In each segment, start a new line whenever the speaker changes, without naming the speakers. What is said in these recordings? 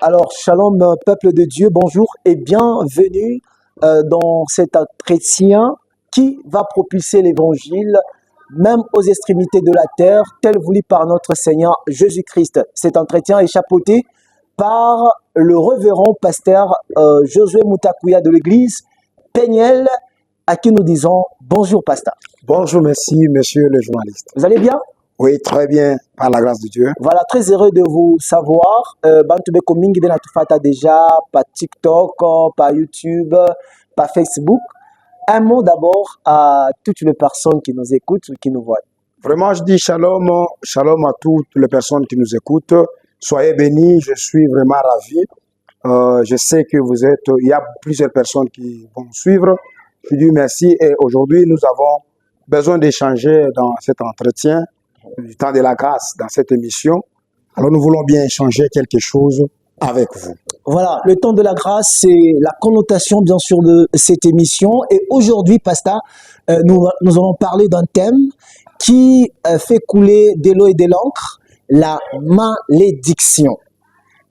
Alors, shalom, peuple de Dieu, bonjour et bienvenue dans cet entretien qui va propulser l'évangile même aux extrémités de la terre, tel voulu par notre Seigneur Jésus-Christ. Cet entretien est chapeauté par le révérend pasteur Josué Moutakuya de l'église Peignel, à qui nous disons bonjour, pasteur.
Bonjour, merci, monsieur le journaliste.
Vous allez bien?
Oui, très bien, par la grâce de Dieu.
Voilà, très heureux de vous savoir. Bantube Komingi de Natufata déjà, par TikTok, par YouTube, par Facebook. Un mot d'abord à toutes les personnes qui nous écoutent, qui nous voient.
Vraiment, je dis shalom, shalom à toutes les personnes qui nous écoutent. Soyez bénis, je suis vraiment ravi. Je sais que il y a plusieurs personnes qui vont nous suivre. Je dis merci et aujourd'hui, nous avons besoin d'échanger dans cet entretien, du temps de la grâce dans cette émission. Alors, nous voulons bien échanger quelque chose avec vous.
Voilà, le temps de la grâce, c'est la connotation, bien sûr, de cette émission. Et aujourd'hui, pasteur, nous allons parler d'un thème qui fait couler de l'eau et de l'encre, la malédiction.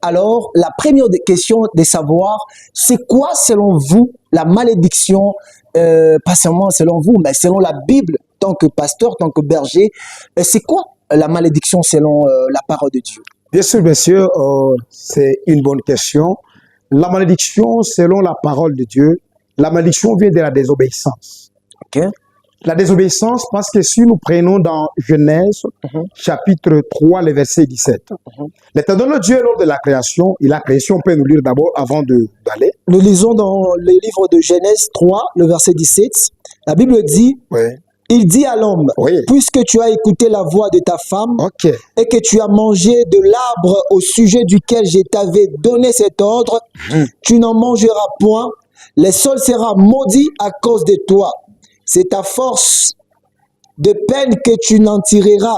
Alors, la première question de savoir, c'est quoi, selon vous, la malédiction, pas seulement selon vous, mais selon la Bible, tant que pasteur, tant que berger, c'est quoi la malédiction selon la parole de Dieu?
Bien sûr, monsieur, c'est une bonne question. La malédiction, selon la parole de Dieu, la malédiction vient de la désobéissance.
Ok.
La désobéissance, parce que si nous prenons dans Genèse, chapitre 3, le verset 17, l'Éternel Dieu, lors de la création, il a créé, si on peut nous lire d'abord avant d'aller.
Nous lisons dans le livre de Genèse 3, le verset 17, la Bible dit,
Oui.
il dit à l'homme,
Oui.
puisque tu as écouté la voix de ta femme
Ok.
et que tu as mangé de l'arbre au sujet duquel je t'avais donné cet ordre, tu n'en mangeras point, le sol sera maudit à cause de toi. C'est à force de peine que tu n'en tireras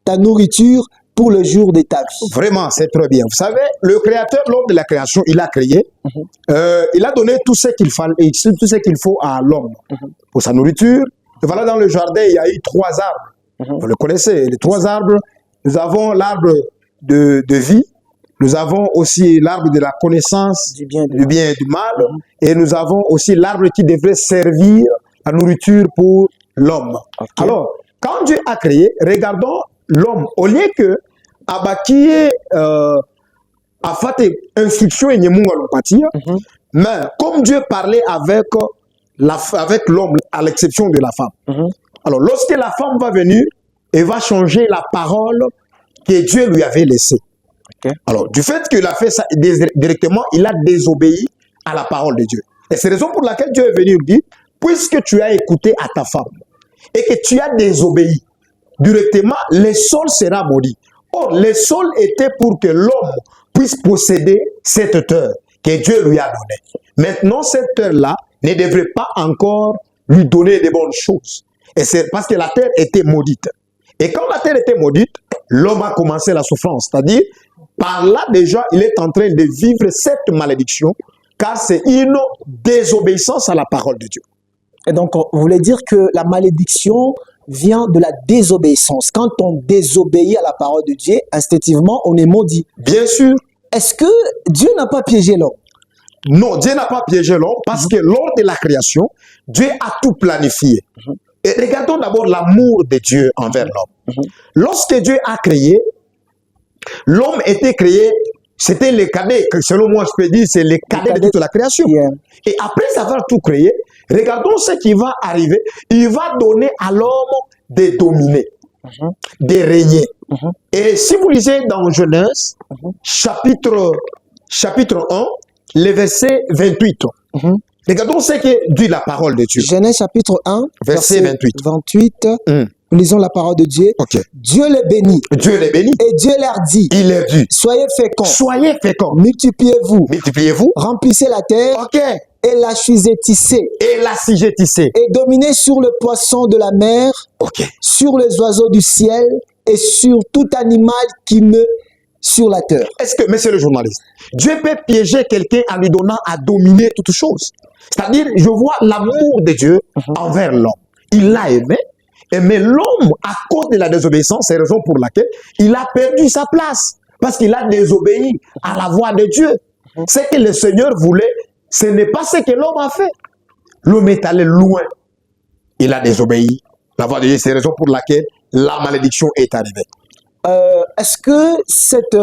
ta nourriture pour le jour de ta vie.
Vraiment, c'est très bien. Vous savez, le Créateur, lors de la création, il a créé, il a donné tout ce qu'il faut à l'homme pour sa nourriture. Et voilà, dans le jardin, il y a eu 3 arbres. Vous le connaissez, les 3 arbres. Nous avons l'arbre de vie, nous avons aussi l'arbre de la connaissance
Du bien
et du mal, et nous avons aussi l'arbre qui devrait servir la nourriture pour l'homme.
Ok.
Alors, quand Dieu a créé, regardons l'homme, au lieu que abakie a fait instruction et mais comme Dieu parlait avec l'homme, à l'exception de la femme. Alors, lorsque la femme va venir, elle va changer la parole que Dieu lui avait laissée.
Okay.
Alors, du fait qu'il a fait ça directement, il a désobéi à la parole de Dieu. Et c'est la raison pour laquelle Dieu est venu dire, puisque tu as écouté à ta femme et que tu as désobéi, directement, le sol sera maudit. Or, le sol était pour que l'homme puisse posséder cette terre que Dieu lui a donnée. Maintenant, cette terre-là ne devrait pas encore lui donner de bonnes choses. Et c'est parce que la terre était maudite. Et quand la terre était maudite, l'homme a commencé la souffrance. C'est-à-dire, par là déjà, il est en train de vivre cette malédiction, car c'est une désobéissance à la parole de Dieu.
Et donc, vous voulez dire que la malédiction vient de la désobéissance. Quand on désobéit à la parole de Dieu, instinctivement, on est maudit.
Bien sûr.
Est-ce que Dieu n'a pas piégé l'homme?
Non, Dieu n'a pas piégé l'homme parce que lors de la création, Dieu a tout planifié. Et regardons d'abord l'amour de Dieu envers l'homme. Lorsque Dieu a créé, l'homme était créé, c'était le cadet, selon moi je peux dire, c'est le cadet de toute la création.
Yeah.
Et après avoir tout créé, regardons ce qui va arriver. Il va donner à l'homme de dominer, de régner. Et si vous lisez dans Genèse, chapitre 1, le verset 28, regardons ce que dit la parole de Dieu.
Genèse chapitre 1,
verset 28.
Nous lisons la parole de Dieu.
Ok.
Dieu les bénit.
Dieu les bénit.
Et Dieu leur dit,
Il leur dit,
soyez féconds,
soyez féconds,
multipliez-vous,
multipliez-vous,
remplissez la terre
ok,
et l'assujettissez,
et l'assujettissez,
et dominez sur le poisson de la mer,
ok,
sur les oiseaux du ciel et sur tout animal qui meut sur la terre.
Est-ce que, monsieur le journaliste, Dieu peut piéger quelqu'un en lui donnant à dominer toutes choses? C'est-à-dire, je vois l'amour de Dieu envers l'homme. Il l'a aimé, mais l'homme, à cause de la désobéissance, c'est la raison pour laquelle il a perdu sa place. Parce qu'il a désobéi à la voix de Dieu. Ce que le Seigneur voulait, ce n'est pas ce que l'homme a fait. L'homme est allé loin. Il a désobéi la voix de Dieu. C'est la raison pour laquelle la malédiction est arrivée.
Est-ce que cette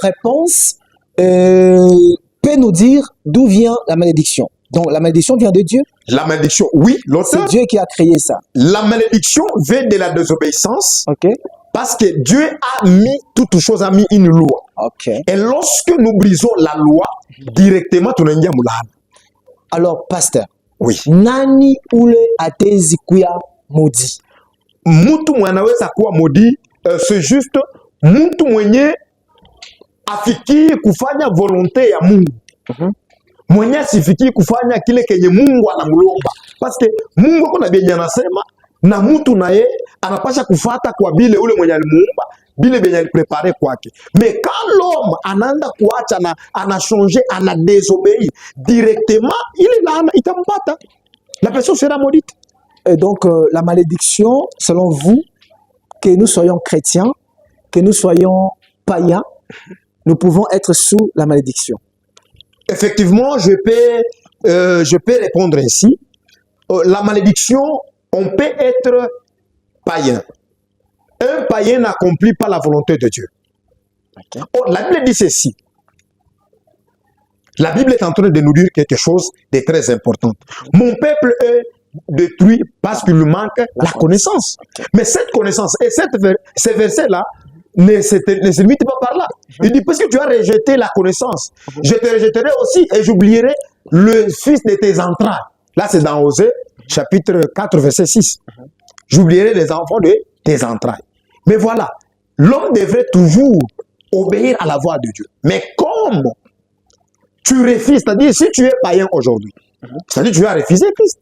réponse peut nous dire d'où vient la malédiction? Donc la malédiction vient de Dieu?
La malédiction, oui,
C'est
l'auteur.
Dieu qui a créé ça.
La malédiction vient de la désobéissance
Ok.
parce que Dieu a mis, toute chose a mis une loi.
Ok.
Et lorsque nous brisons la loi, directement, tunaingia mulana.
Alors, pasteur,
Oui.
nani ule atezi kuya maudit?
Mtu mwanaweza kuwa maudit, c'est juste mtu mwenye afikiri kufanya volonté ya Mungu. Mwenye asifikiri kufanya kile kenye Mungu anamlomba. Parce que Mungu kuna benye anasema na mtu naye anapasha kufata kwa bile ule mwenye alimuumba, bile benye aliprepare kwake. Mais quand l'homme anaenda kuacha na anachanger, ana désobéir directement, ile laana itampata. La personne sera maudite.
Et donc, la malédiction, selon vous, que nous soyons chrétiens, que nous soyons païens, nous pouvons être sous la malédiction.
Effectivement, je peux répondre ainsi. La malédiction, on peut être païen. Un païen n'accomplit pas la volonté de Dieu.
Ok.
Oh, la Bible dit ceci. La Bible est en train de nous dire quelque chose de très important. Mon peuple est détruit parce qu'il lui manque la connaissance. Mais cette connaissance et ces versets-là ne se limitent pas par là. Il dit, parce que tu as rejeté la connaissance, je te rejetterai aussi et j'oublierai le fils de tes entrailles. Là, c'est dans Osée, chapitre 4, verset 6. J'oublierai les enfants de tes entrailles. Mais voilà, l'homme devrait toujours obéir à la voix de Dieu. Mais comme tu refuses, c'est-à-dire si tu es païen aujourd'hui, c'est-à-dire tu as refusé Christ.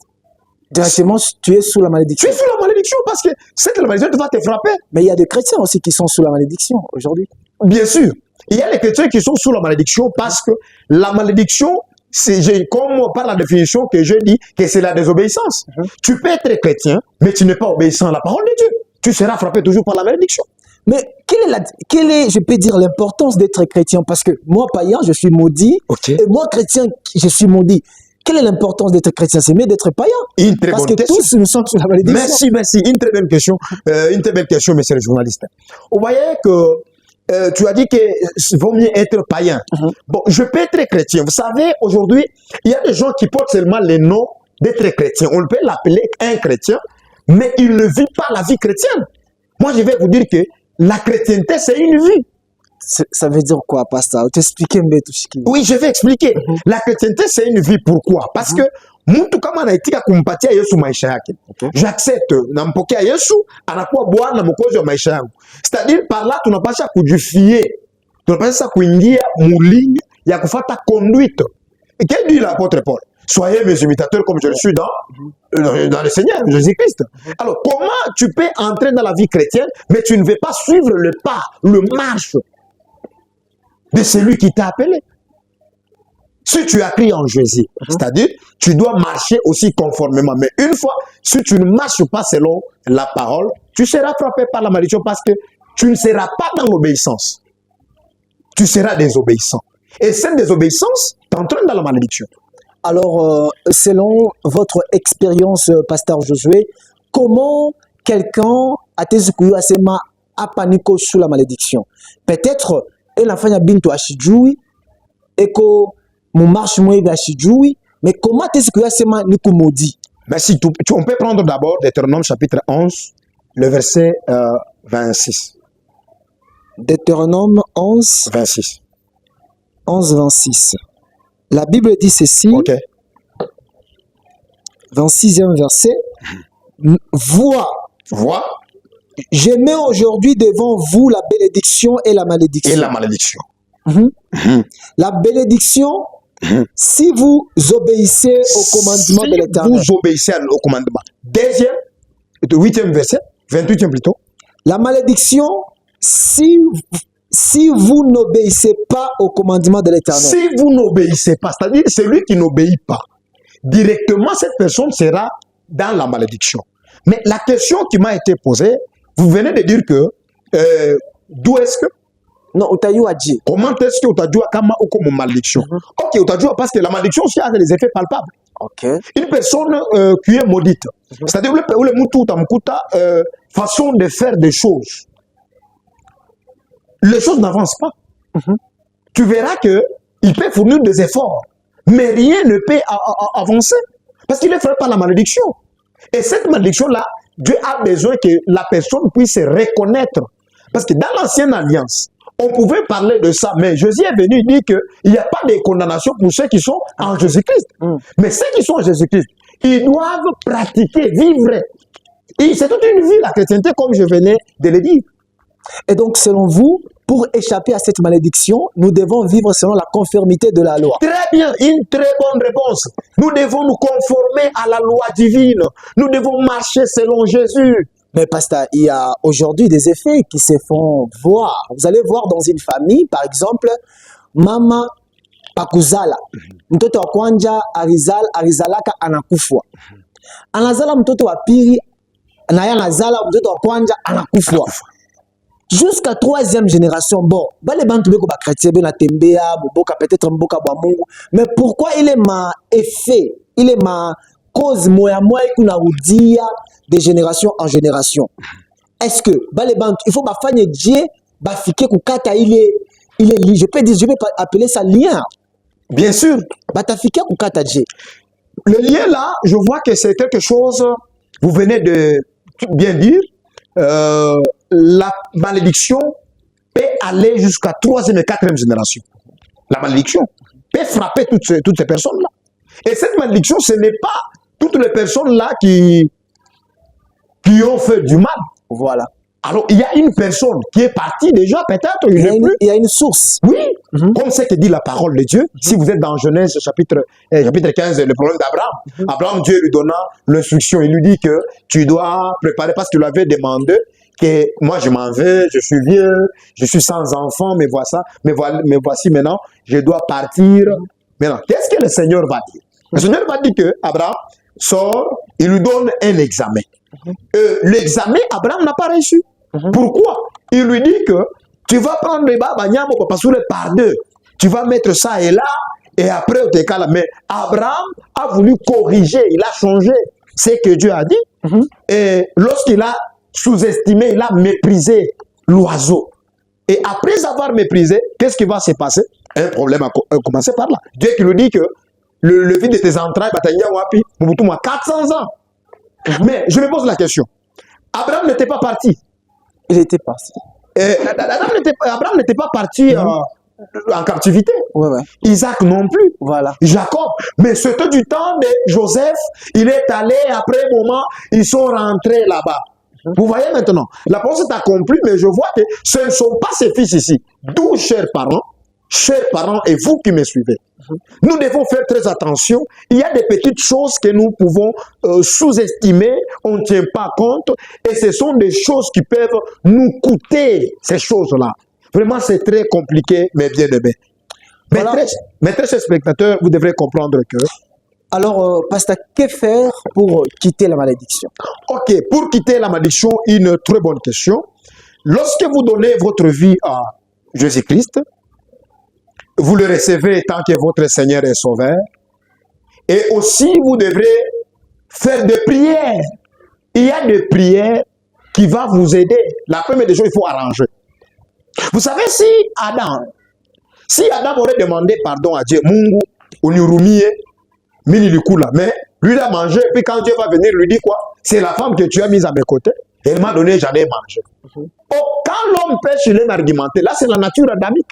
Directement, tu es sous la
Tu
malédiction.
es sous la malédiction parce que cette malédiction va te frapper.
Mais il y a des chrétiens aussi qui sont sous la malédiction aujourd'hui.
Bien sûr, il y a les chrétiens qui sont sous la malédiction parce que la malédiction, c'est comme par la définition que je dis, que c'est la désobéissance. Tu peux être chrétien, mais tu n'es pas obéissant à la parole de Dieu. Tu seras frappé toujours par la malédiction.
Mais quelle est, je peux dire, l'importance d'être chrétien? Parce que moi, païen, je suis maudit.
Ok.
Et moi, chrétien, je suis maudit. Quelle est l'importance d'être chrétien? C'est mieux d'être païen.
Une très
Parce
bonne
que
question.
tous, nous sommes sous la malédiction.
Merci, merci. Une très belle question, monsieur le journaliste. Vous voyez que tu as dit qu'il vaut mieux être païen. Bon, je peux être chrétien. Vous savez, aujourd'hui, il y a des gens qui portent seulement le nom d'être chrétien. On peut l'appeler un chrétien, mais il ne vit pas la vie chrétienne. Moi, je vais vous dire que la chrétienté, c'est une vie.
Ça veut dire quoi, pasteur? T'expliquer un peu tout ce qui...
Oui, je vais expliquer. La chrétienté, c'est une vie. Pourquoi? Parce que mtu kama anaitika kumpatia Yesu maisha yake, j'accepte, nampokea Yesu, anakuwa Bwana mwokozi wa maisha yangu. C'est-à-dire par là tunapasha kujifie, tunapasha kuingia muligne ya kufata conduite. Et qu'est-ce que dit l'apôtre Paul? Soyez mes imitateurs comme je le suis dans le Seigneur, Jésus-Christ. Alors, comment tu peux entrer dans la vie chrétienne, mais tu ne veux pas suivre le pas, le marche de celui qui t'a appelé? Si tu as cru en Jésus, c'est-à-dire, tu dois marcher aussi conformément. Mais une fois, si tu ne marches pas selon la parole, tu seras frappé par la malédiction parce que tu ne seras pas dans l'obéissance. Tu seras désobéissant. Et cette désobéissance t'entraîne dans la malédiction.
Alors, selon votre expérience, pasteur Josué, comment quelqu'un a été à paniquer sous la malédiction? Peut-être, et l'enfant a bien toi chidjoui, et que mon marche moi va chidjoui, mais comment est-ce que c'est maudit?
Merci. On peut prendre d'abord Deutéronome chapitre 11, le verset 26.
Deutéronome 11,
26.
11, 26. La Bible dit ceci,
Ok.
26e verset. Vois, je mets aujourd'hui devant vous la bénédiction et la malédiction.
Et la malédiction.
La bénédiction, si vous obéissez au commandement de l'Éternel.
Vous obéissez au commandement. Deuxième, 8e verset, 28e plutôt.
La malédiction, si vous n'obéissez pas au commandement de l'Éternel.
Si vous n'obéissez pas, c'est-à-dire celui qui n'obéit pas, directement cette personne sera dans la malédiction. Mais la question qui m'a été posée, vous venez de dire que d'où est-ce que
Non, utajua je.
Comment est-ce que utajua kama uko mu malédiction? Ok, utajua parce que la malédiction aussi a des effets palpables.
Ok.
Une personne qui est maudite, c'est-à-dire où le mutu utamkuta façon de faire des choses. Les choses n'avancent pas. Tu verras que il peut fournir des efforts, mais rien ne peut avancer parce qu'il est fait par la malédiction. Et cette malédiction-là, Dieu a besoin que la personne puisse se reconnaître. Parce que dans l'ancienne alliance, on pouvait parler de ça, mais Jésus est venu dire qu'il n'y a pas de condamnation pour ceux qui sont en Jésus-Christ. Mais ceux qui sont en Jésus-Christ, ils doivent pratiquer, vivre. Et c'est toute une vie, la chrétienté, comme je venais de le dire.
Et donc, selon vous, pour échapper à cette malédiction, nous devons vivre selon la conformité de la loi.
Très bien, une très bonne réponse. Nous devons nous conformer à la loi divine. Nous devons marcher selon Jésus.
Mais pasteur, il y a aujourd'hui des effets qui se font voir. Vous allez voir dans une famille, par exemple, mama pakuzala. Mtoto wa kwanja arizalaka anakufwa. Anazala mtoto wa pili, na ya nazala mtoto wa kwanja anakufwa. Jusqu'à troisième génération, bon, les bantu beko ba chrétien ben tembea, boboka peut-être mboka ba Mungu. Mais pourquoi il est ma effet, il est ma cause moya kuna rudia de génération en génération? Est-ce que les bantu, il faut ba fanye Dieu, ba fike kukata il est je peux appeler ça lien.
Bien sûr.
Ba ta fike kukata Dieu.
Le lien là, je vois que c'est quelque chose, vous venez de bien dire, la malédiction peut aller jusqu'à troisième et quatrième génération. La malédiction peut frapper toutes ces personnes-là. Et cette malédiction, ce n'est pas toutes les personnes-là qui ont fait du mal.
Voilà.
Alors, il y a une personne qui est partie déjà, peut-être,
il y a une source.
Oui, comme c'est que dit la parole de Dieu. Si vous êtes dans Genèse chapitre 15, le problème d'Abraham. Abraham, Dieu lui donna l'instruction. Il lui dit que tu dois préparer, parce qu'il lui avait demandé que moi je m'en vais, je suis vieux, je suis sans enfant, mais voici maintenant, je dois partir. Maintenant, qu'est-ce que le Seigneur va dire? Le Seigneur va dire que Abraham sort, il lui donne un examen. L'examen, Abraham n'a pas reçu. Pourquoi? Il lui dit que tu vas prendre les babanyamo par deux. Tu vas mettre ça et là, et après, au décalage. Mais Abraham a voulu corriger, il a changé ce que Dieu a dit. Et lorsqu'il a sous-estimé, il a méprisé l'oiseau. Et après avoir méprisé, qu'est-ce qui va se passer? Un problème a commencé par là. Dieu qui lui dit que le vide de tes entrailles, 400 ans. Mais je me pose la question. Abraham n'était pas parti.
Il était parti.
Abraham n'était pas parti en captivité.
Ouais.
Isaac non plus.
Voilà.
Jacob. Mais c'était du temps de Joseph. Il est allé, après un moment, ils sont rentrés là-bas. Vous voyez maintenant, la pensée est accomplie, mais je vois que ce ne sont pas ces fils ici. D'où, chers parents et vous qui me suivez, nous devons faire très attention. Il y a des petites choses que nous pouvons sous-estimer, on ne tient pas compte, et ce sont des choses qui peuvent nous coûter, ces choses-là. Vraiment, c'est très compliqué, mais bien aimé. Voilà. Mes très chers spectateurs, vous devrez comprendre que...
Alors, pasteur, que faire pour quitter la malédiction?
Ok, pour quitter la malédiction, une très bonne question. Lorsque vous donnez votre vie à Jésus-Christ, vous le recevez tant que votre Seigneur et Sauveur. Et aussi, vous devrez faire des prières. Il y a des prières qui vont vous aider. La première des choses, il faut arranger. Vous savez, si Adam aurait demandé pardon à Dieu, Mungu, Onirumie, Minilikula, mais lui il a mangé, puis quand Dieu va venir, lui dit quoi? C'est la femme que tu as mise à mes côtés, elle m'a donné, j'en ai mangé. Oh, quand l'homme pêche, il est argumenté. Là, c'est la nature adamique.